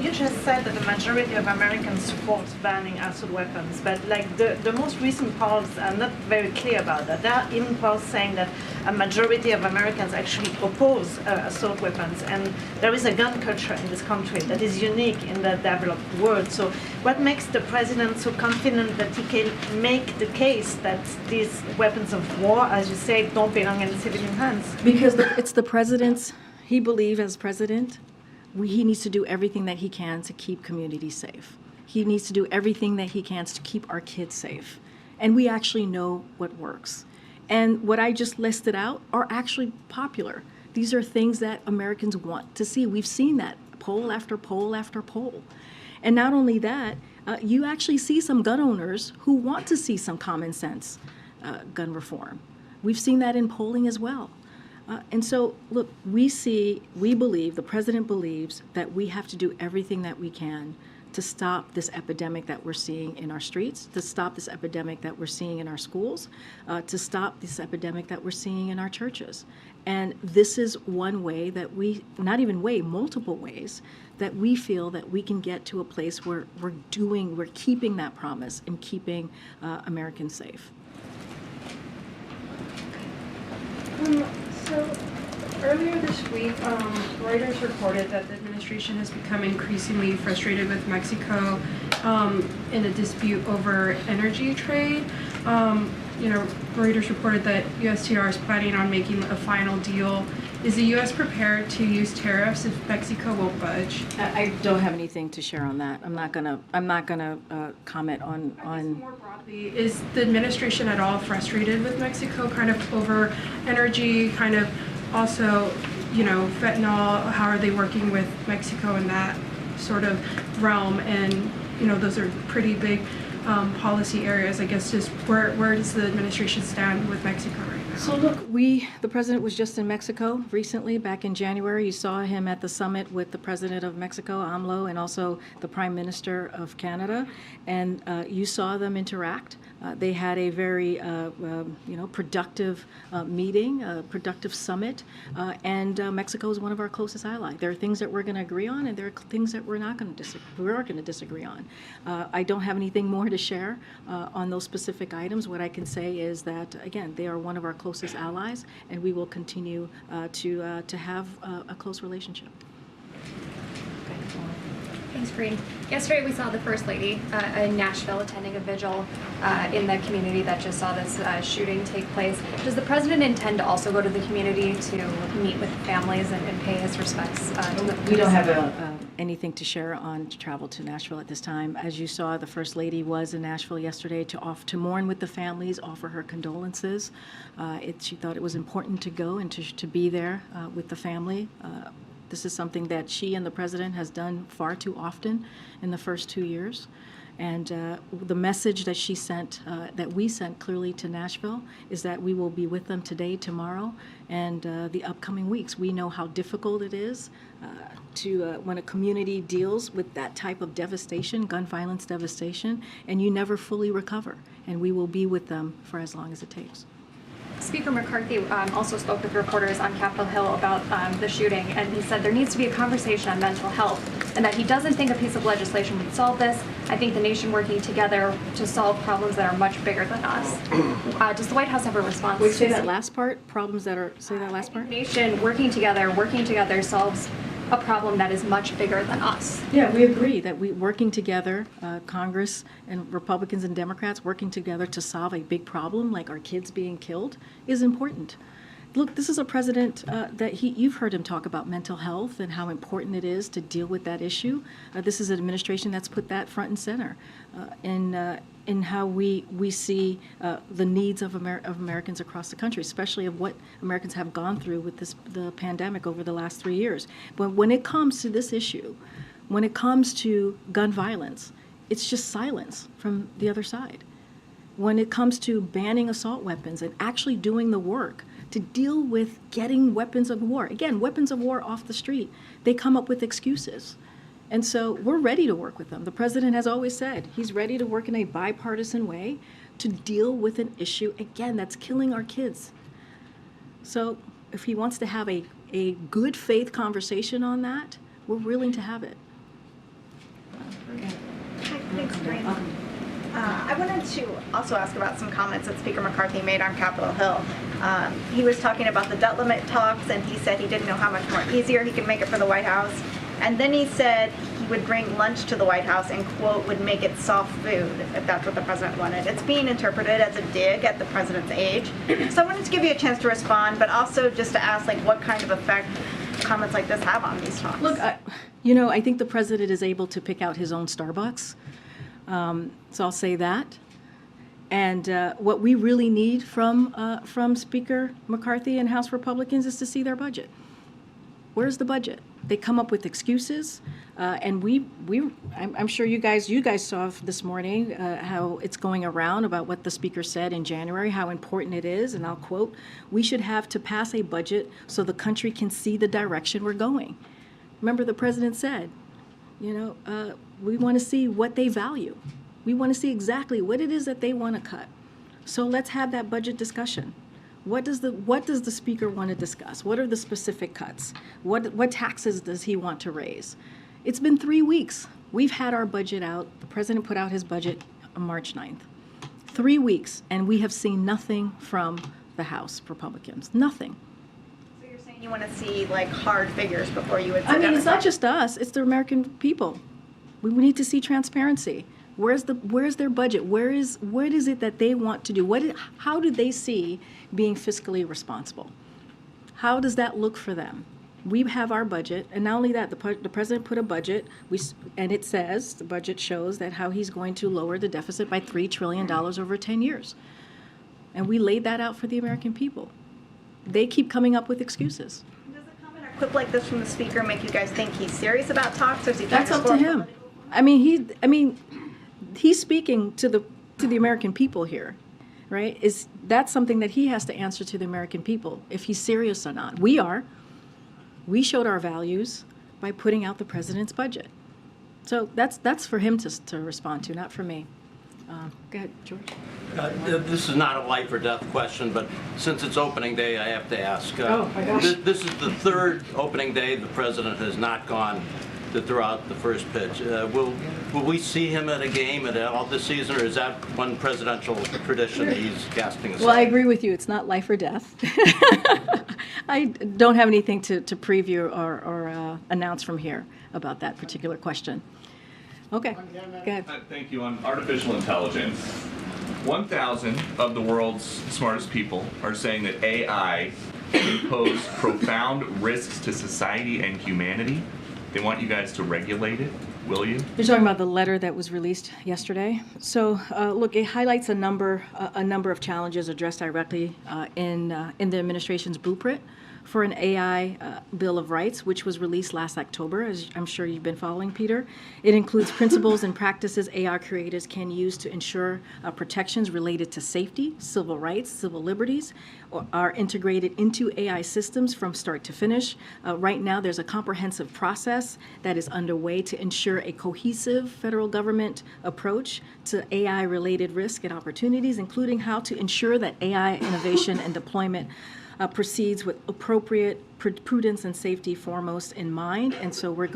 You just said that the majority of Americans support banning assault weapons, but like the most recent polls are not very clear about that. There are even polls saying that a majority of Americans actually oppose assault weapons, and there is a gun culture in this country that is unique in the developed world. So what makes the president so confident that he can make the case that these weapons of war, as you say, don't belong in civilian hands? Because it's the president's, he believes as president, he needs to do everything that he can to keep communities safe. He needs to do everything that he can to keep our kids safe. And we actually know what works. And what I just listed out are actually popular. These are things that Americans want to see. We've seen that poll after poll after poll. And not only that, you actually see some gun owners who want to see some common sense gun reform. We've seen that in polling as well. And so, look, we believe, the president believes that we have to do everything that we can to stop this epidemic that we're seeing in our streets, to stop this epidemic that we're seeing in our schools, to stop this epidemic that we're seeing in our churches. And this is one way that multiple ways that we feel that we can get to a place where we're keeping that promise and keeping Americans safe. So earlier this week, Reuters reported that the administration has become increasingly frustrated with Mexico in a dispute over energy trade. Reuters reported that USTR is planning on making a final deal. Is the U.S. prepared to use tariffs if Mexico won't budge? I don't have anything to share on that. I'm not gonna comment on. More broadly, is the administration at all frustrated with Mexico, kind of over energy, kind of also, fentanyl? How are they working with Mexico in that sort of realm? And those are pretty big policy areas. I guess just where does the administration stand with Mexico right now? So look, the president was just in Mexico recently, back in January. You saw him at the summit with the president of Mexico, AMLO, and also the prime minister of Canada, and you saw them interact. They had a very, productive meeting, a productive summit, and Mexico is one of our closest allies. There are things that we're going to agree on, and there are things that we're not going to disagree on. I don't have anything more to share on those specific items. What I can say is that, again, they are one of our closest allies, and we will continue to have a close relationship. Thanks, Karine. Yesterday we saw the First Lady in Nashville attending a vigil in the community that just saw this shooting take place. Does the president intend to also go to the community to meet with families and pay his respects? We don't have anything to share on travel to Nashville at this time. As you saw, the First Lady was in Nashville yesterday to mourn with the families, offer her condolences. She thought it was important to go and to be there with the family. This is something that she and the president has done far too often in the first 2 years. And the message that she sent, that we sent clearly to Nashville, is that we will be with them today, tomorrow, and the upcoming weeks. We know how difficult it is when a community deals with that type of devastation, gun violence devastation, and you never fully recover. And we will be with them for as long as it takes. Speaker McCarthy also spoke with reporters on Capitol Hill about the shooting, and he said there needs to be a conversation on mental health, and that he doesn't think a piece of legislation would solve this. I think the nation working together to solve problems that are much bigger than us. Does the White House have a response? Wait, say that last part? Say that last part? The nation working together solves a problem that is much bigger than us. Yeah, we agree that working together, Congress and Republicans and Democrats working together to solve a big problem like our kids being killed is important. look, this is a president that you've heard him talk about mental health and how important it is to deal with that issue. This is an administration that's put that front and center in how we see the needs of Americans across the country, especially of what Americans have gone through with the pandemic over the last 3 years. But when it comes to this issue, when it comes to gun violence, it's just silence from the other side. When it comes to banning assault weapons and actually doing the work to deal with getting weapons of war, again, weapons of war off the street, they come up with excuses. And so we're ready to work with them. The president has always said he's ready to work in a bipartisan way to deal with an issue, again, that's killing our kids. So if he wants to have a good faith conversation on that, we're willing to have it. Hi, thanks, Karine. I wanted to also ask about some comments that Speaker McCarthy made on Capitol Hill. He was talking about the debt limit talks, and he said he didn't know how much more easier he could make it for the White House. And then he said he would bring lunch to the White House and, quote, would make it soft food, if that's what the president wanted. It's being interpreted as a dig at the president's age. So I wanted to give you a chance to respond, but also just to ask, like, what kind of effect comments like this have on these talks? Look, I think the president is able to pick out his own Starbucks. So I'll say that. And what we really need from Speaker McCarthy and House Republicans is to see their budget. Where's the budget? They come up with excuses, and I'm sure you guys saw this morning how it's going around about what the Speaker said in January, how important it is, and I'll quote, "We should have to pass a budget so the country can see the direction we're going." Remember, the president said, we want to see what they value. We want to see exactly what it is that they want to cut. So let's have that budget discussion. What does the Speaker want to discuss? What are the specific cuts? What taxes does he want to raise? It's been 3 weeks. We've had our budget out. The president put out his budget on March 9th. 3 weeks, and we have seen nothing from the House Republicans. Nothing. So you're saying you want to see, like, hard figures before you would sit I mean, down it's and not just us. It's the American people. We need to see transparency. Where's their budget? What is it that they want to do? How do they see being fiscally responsible? How does that look for them? We have our budget, and not only that, the president put a budget, and it says, the budget shows that how he's going to lower the deficit by $3 trillion over 10 years. And we laid that out for the American people. They keep coming up with excuses. Does a comment or quip like this from the Speaker make you guys think he's serious about talks, or is he trying That's to up score to him. He's speaking to the American people here, right? That's something that he has to answer to the American people, if he's serious or not. We are. We showed our values by putting out the president's budget. So that's for him to respond to, not for me. Go ahead, George. This is not a life or death question, but since it's opening day, I have to ask. Oh, my gosh. This is the third opening day the president has not gone to throw out the first pitch. Will we see him at a game at all this season, or is that one presidential tradition that he's casting aside? Well, I agree with you. It's not life or death. I don't have anything to preview or announce from here about that particular question. Okay, go ahead. Thank you. On artificial intelligence, 1,000 of the world's smartest people are saying that AI can pose profound risks to society and humanity. They want you guys to regulate it. Will you? You're talking about the letter that was released yesterday. So, look, it highlights a number of challenges addressed directly in the administration's blueprint for an AI Bill of Rights, which was released last October, as I'm sure you've been following, Peter. It includes principles and practices AI creators can use to ensure protections related to safety, civil rights, civil liberties, are integrated into AI systems from start to finish. Right now, there's a comprehensive process that is underway to ensure a cohesive federal government approach to AI-related risk and opportunities, including how to ensure that AI innovation and deployment proceeds with appropriate prudence and safety foremost in mind. And so I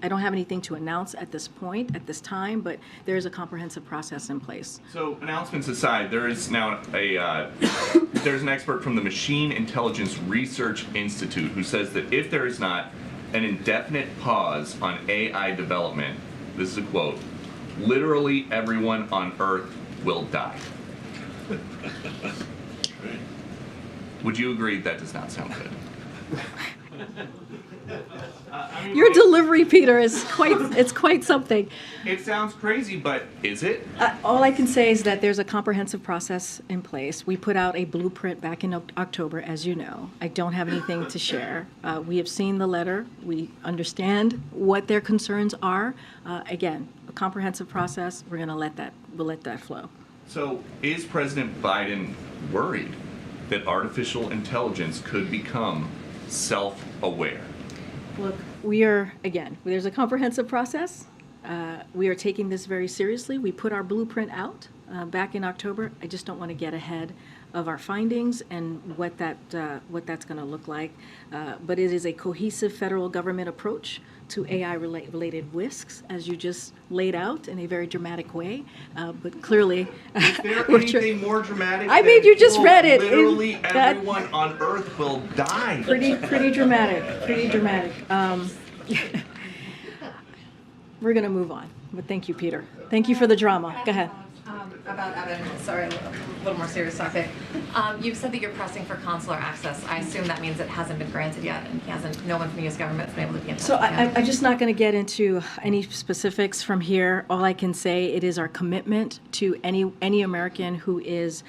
don't have anything to announce at this point, at this time, but there is a comprehensive process in place. So announcements aside, there is now there's an expert from the Machine Intelligence Research Institute who says that if there is not an indefinite pause on AI development, this is a quote, literally everyone on Earth will die. Would you agree that does not sound good? Your delivery, Peter, is quite something. It sounds crazy, but is it? All I can say is that there's a comprehensive process in place. We put out a blueprint back in October, as you know. I don't have anything to share. We have seen the letter. We understand what their concerns are. Again, a comprehensive process. We'll let that flow. So is President Biden worried that artificial intelligence could become self-aware? Look, there's a comprehensive process. We are taking this very seriously. We put our blueprint out back in October. I just don't want to get ahead of our findings and what that's going to look like. But it is a cohesive federal government approach to AI-related risks, as you just laid out in a very dramatic way. But clearly, is there anything more dramatic? I mean, you just read it. Literally, everyone on Earth will die. Pretty dramatic. Pretty dramatic. We're going to move on. But thank you, Peter. Thank you for the drama. Go ahead. About Evan, sorry, a little more serious topic. You've said that you're pressing for consular access. I assume that means it hasn't been granted yet, and no one from the U.S. government has been able to be in touch. So I'm just not going to get into any specifics from here. All I can say, it is our commitment to any American who is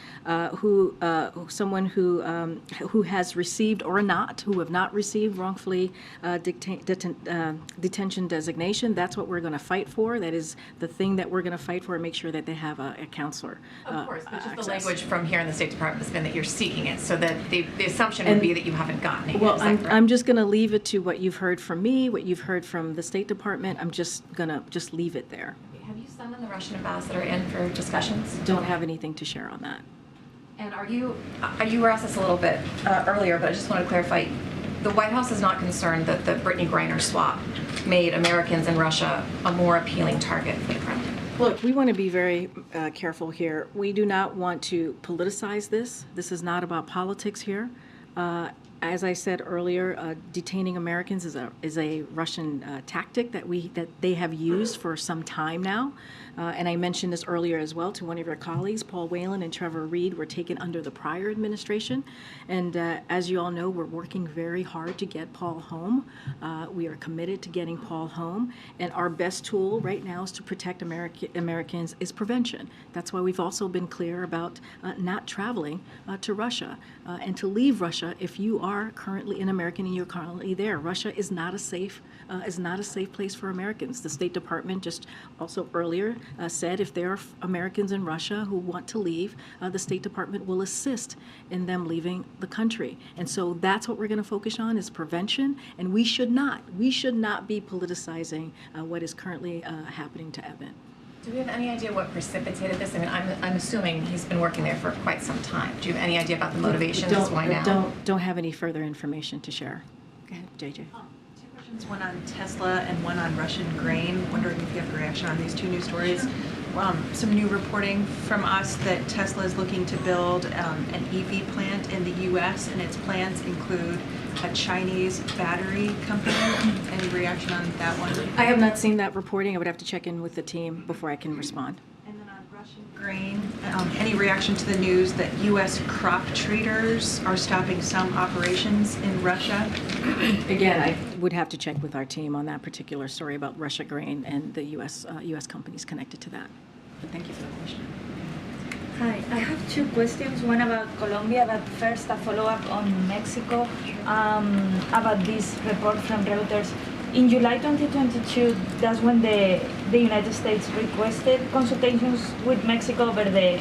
someone who has received or not, who have not received wrongfully detention designation. That's what we're going to fight for. That is the thing that we're going to fight for, and make sure that they have a counselor. Of course, but just the language from here in the State Department has been that you're seeking it, so that the assumption would be that you haven't gotten it yet. Well, I'm just going to leave it to what you've heard from me, what you've heard from the State Department. I'm just going to leave it there. Have you summoned the Russian ambassador in for discussions? Don't have anything to share on that. And you were asked this a little bit earlier, but I just want to clarify. The White House is not concerned that the Brittany Griner swap made Americans in Russia a more appealing target for the Kremlin. Look, we want to be very careful here. We do not want to politicize this. This is not about politics here. As I said earlier, detaining Americans is a Russian tactic that they have used for some time now. And I mentioned this earlier as well to one of your colleagues. Paul Whelan and Trevor Reed were taken under the prior administration. And as you all know, we're working very hard to get Paul home. We are committed to getting Paul home. And our best tool right now is to protect Americans is prevention. That's why we've also been clear about not traveling to Russia and to leave Russia if you are currently an American and you're currently there. Russia is not a safe place for Americans. The State Department just also earlier said if there are Americans in Russia who want to leave, the State Department will assist in them leaving the country. And so that's what we're going to focus on, is prevention. And we should not be politicizing what is currently happening to Evan. Do we have any idea what precipitated this? I mean, I'm assuming he's been working there for quite some time. Do you have any idea about the motivations? Why now? Don't have any further information to share. Go ahead, JJ. Two questions, one on Tesla and one on Russian grain. Wondering if you have a reaction on these two news stories. Some new reporting from us that Tesla is looking to build an EV plant in the U.S. and its plans include a Chinese battery company. Any reaction on that one? I have not seen that reporting. I would have to check in with the team before I can respond. And then on Russian grain, any reaction to the news that U.S. crop traders are stopping some operations in Russia? Again, I would have to check with our team on that particular story about Russia grain and the U.S. companies connected to that. But thank you for the question. Hi, I have two questions, one about Colombia, but first a follow-up on Mexico, about this report from Reuters. In July 2022, that's when the United States requested consultations with Mexico over the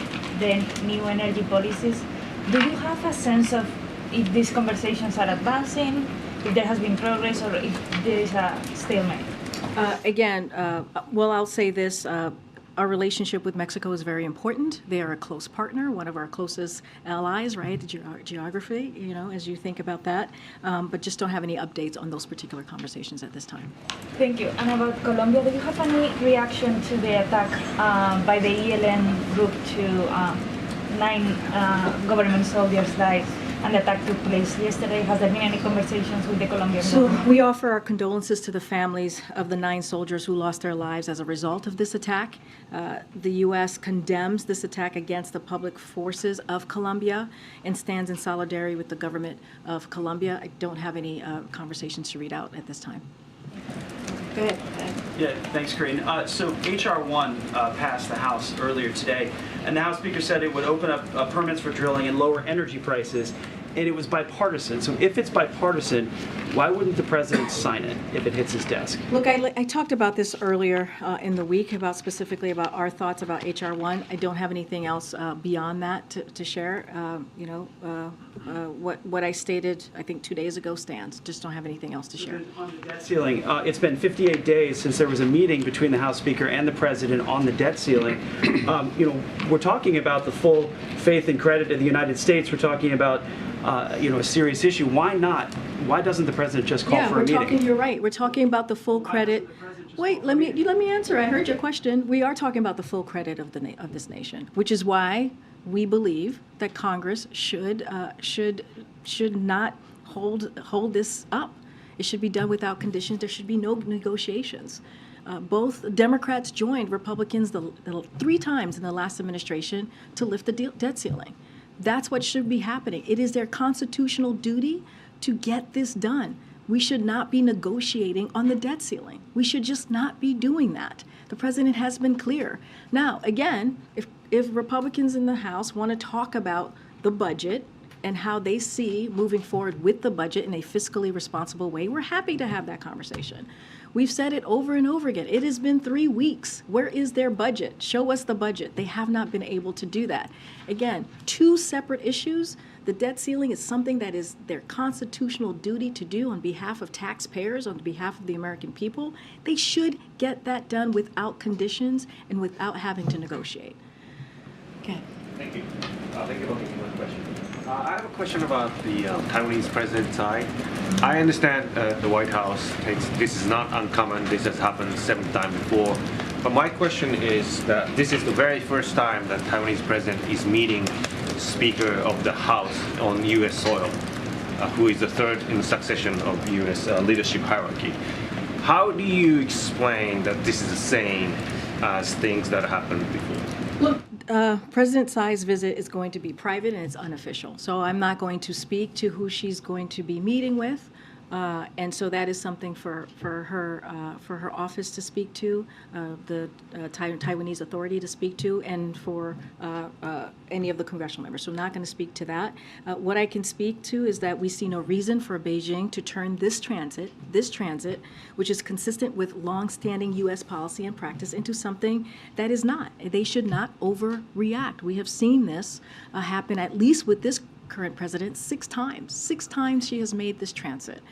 new energy policies. Do you have a sense of if these conversations are advancing, if there has been progress, or if there is a stalemate? I'll say this. Our relationship with Mexico is very important. They are a close partner, one of our closest allies, right? Geography, as you think about that. But just don't have any updates on those particular conversations at this time. Thank you. And about Colombia, do you have any reaction to the attack by the ELN group to 9 government soldiers died? and the attack took place yesterday. Has there been any conversations with the Colombian So government? we offer our condolences to the families of the 9 soldiers who lost their lives as a result of this attack. The U.S. condemns this attack against the public forces of Colombia and stands in solidarity with the government of Colombia. I don't have any conversations to read out at this time. Go ahead. Yeah, thanks, Karine. So H.R. 1 passed the House earlier today, and the House Speaker said it would open up permits for drilling and lower energy prices, and it was bipartisan. So if it's bipartisan, why wouldn't the president sign it if it hits his desk? Look, I talked about this earlier in the week, specifically about our thoughts about H.R. 1. I don't have anything else beyond that to share. What I stated, I think 2 days ago stands. Just don't have anything else to share. On the debt ceiling, it's been 58 days since there was a meeting between the House Speaker and the President on the debt ceiling. We're talking about the full faith and credit of the United States. We're talking about a serious issue. Why not? Why doesn't the president just call for a meeting? You're right. We're talking about the full credit. Wait, let me answer. I heard your question. We are talking about the full credit of this nation, which is why we believe that Congress should not hold this up. It should be done without conditions. There should be no negotiations. Both Democrats joined Republicans 3 times in the last administration to lift the debt ceiling. That's what should be happening. It is their constitutional duty to get this done. We should not be negotiating on the debt ceiling. We should just not be doing that. The president has been clear. Now, again, if Republicans in the House want to talk about the budget and how they see moving forward with the budget in a fiscally responsible way, we're happy to have that conversation. We've said it over and over again. It has been 3 weeks. Where is their budget? Show us the budget. They have not been able to do that. Again, 2 separate issues. The debt ceiling is something that is their constitutional duty to do on behalf of taxpayers, on behalf of the American people. They should get that done without conditions and without having to negotiate. Okay. Thank you. Thank you for taking my question. I have a question about the Taiwanese President Tsai. I understand the White House thinks this is not uncommon. This has happened 7 times before. But my question is that this is the very first time that Taiwanese President is meeting Speaker of the House on U.S. soil, who is the 3rd in succession of U.S. Leadership hierarchy. How do you explain that this is the same as things that happened before? Look, President Tsai's visit is going to be private and it's unofficial. So I'm not going to speak to who she's going to be meeting with. And so that is something for her office to speak to, the Taiwanese Authority to speak to, and for any of the congressional members. So I'm not going to speak to that. What I can speak to is that we see no reason for Beijing to turn this transit, which is consistent with longstanding U.S. policy and practice, into something that is not. They should not overreact. We have seen this happen, at least with this current president, 6 times. 6 times she has made this transit.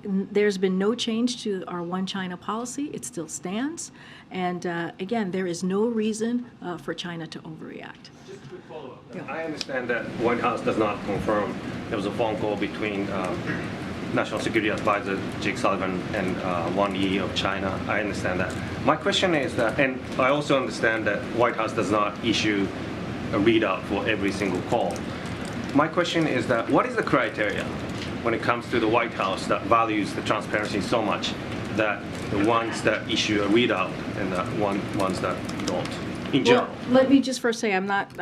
There's been no change to our One China policy. It still stands. And again, there is no reason for China to overreact. Just a quick follow-up. Yeah. I understand that White House does not confirm there was a phone call between National Security Advisor Jake Sullivan and Wang Yi of China. I understand that. My question is that, and I also understand that White House does not issue a readout for every single call. My question is that what is the criteria when it comes to the White House that values the transparency so much that the ones that issue a readout and the ones that don't, in general? Well, let me just first say I'm not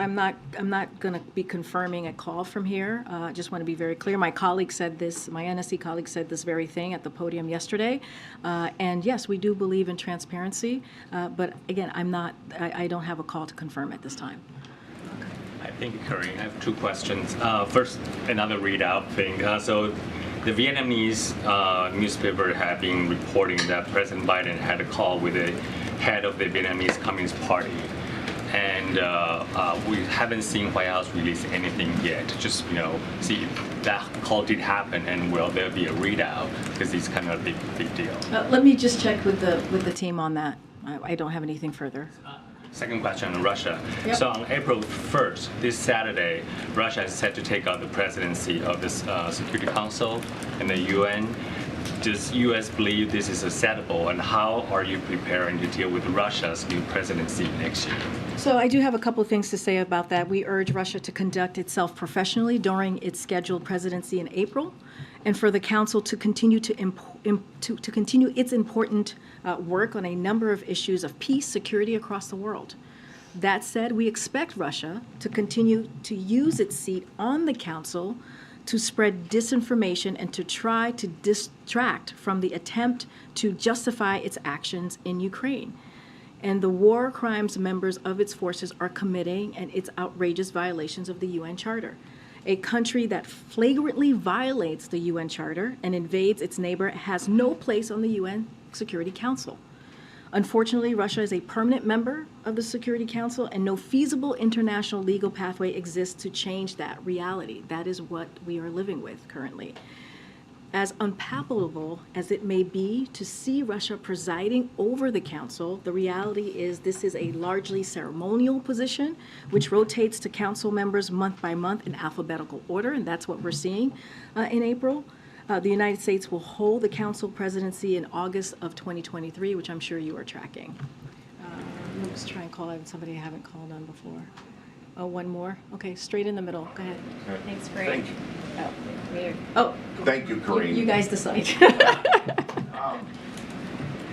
going to be confirming a call from here. I just want to be very clear. My colleague said this. My NSC colleague said this very thing at the podium yesterday. And yes, we do believe in transparency. But again, I don't have a call to confirm at this time. Thank you, Karine. I have 2 questions. First, another readout thing. So the Vietnamese newspaper have been reporting that President Biden had a call with the head of the Vietnamese Communist Party. And we haven't seen White House release anything yet. Just, see if that call did happen and will there be a readout, because it's kind of a big deal. Let me just check with the team on that. I don't have anything further. Second question on Russia. Yep. So on April 1st, this Saturday, Russia is set to take out the presidency of this Security Council and the UN. Does U.S. believe this is acceptable, and how are you preparing to deal with Russia's new presidency next year? So I do have a couple of things to say about that. We urge Russia to conduct itself professionally during its scheduled presidency in April, and for the Council to continue to continue its important work on a number of issues of peace, security across the world. That said, we expect Russia to continue to use its seat on the Council to spread disinformation and to try to distract from the attempt to justify its actions in Ukraine and the war crimes members of its forces are committing and its outrageous violations of the UN Charter. A country that flagrantly violates the UN Charter and invades its neighbor has no place on the UN Security Council. Unfortunately, Russia is a permanent member of the Security Council, and no feasible international legal pathway exists to change that reality. That is what we are living with currently. As unpalatable as it may be to see Russia presiding over the Council, the reality is this is a largely ceremonial position, which rotates to Council members month by month in alphabetical order, and that's what we're seeing in April. The United States will hold the Council presidency in August of 2023, which I'm sure you are tracking. Let's try and call out somebody I haven't called on before. Oh, one more? Okay, straight in the middle. Go ahead. Thanks, Karine. Thank you. Weird. Oh. Thank you, Karine. You guys decide.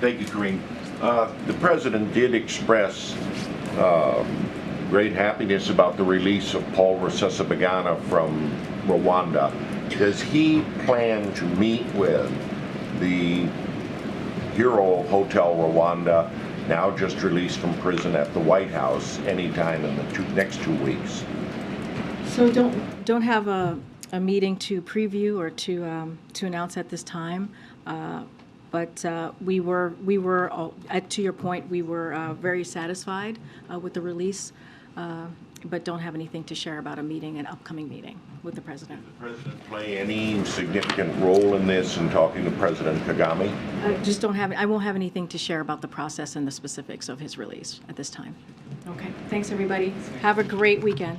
Thank you, Karine. The president did express great happiness about the release of Paul Rusesabagina from Rwanda. Does he plan to meet with the hero of Hotel Rwanda, now just released from prison at the White House, anytime in the next 2 weeks? So don't have a meeting to preview or to announce at this time, but we were all, to your point, we were very satisfied with the release, but don't have anything to share about a meeting, an upcoming meeting with the president. Did the president play any significant role in this in talking to President Kagame? I won't have anything to share about the process and the specifics of his release at this time. Okay, thanks everybody. Have a great weekend.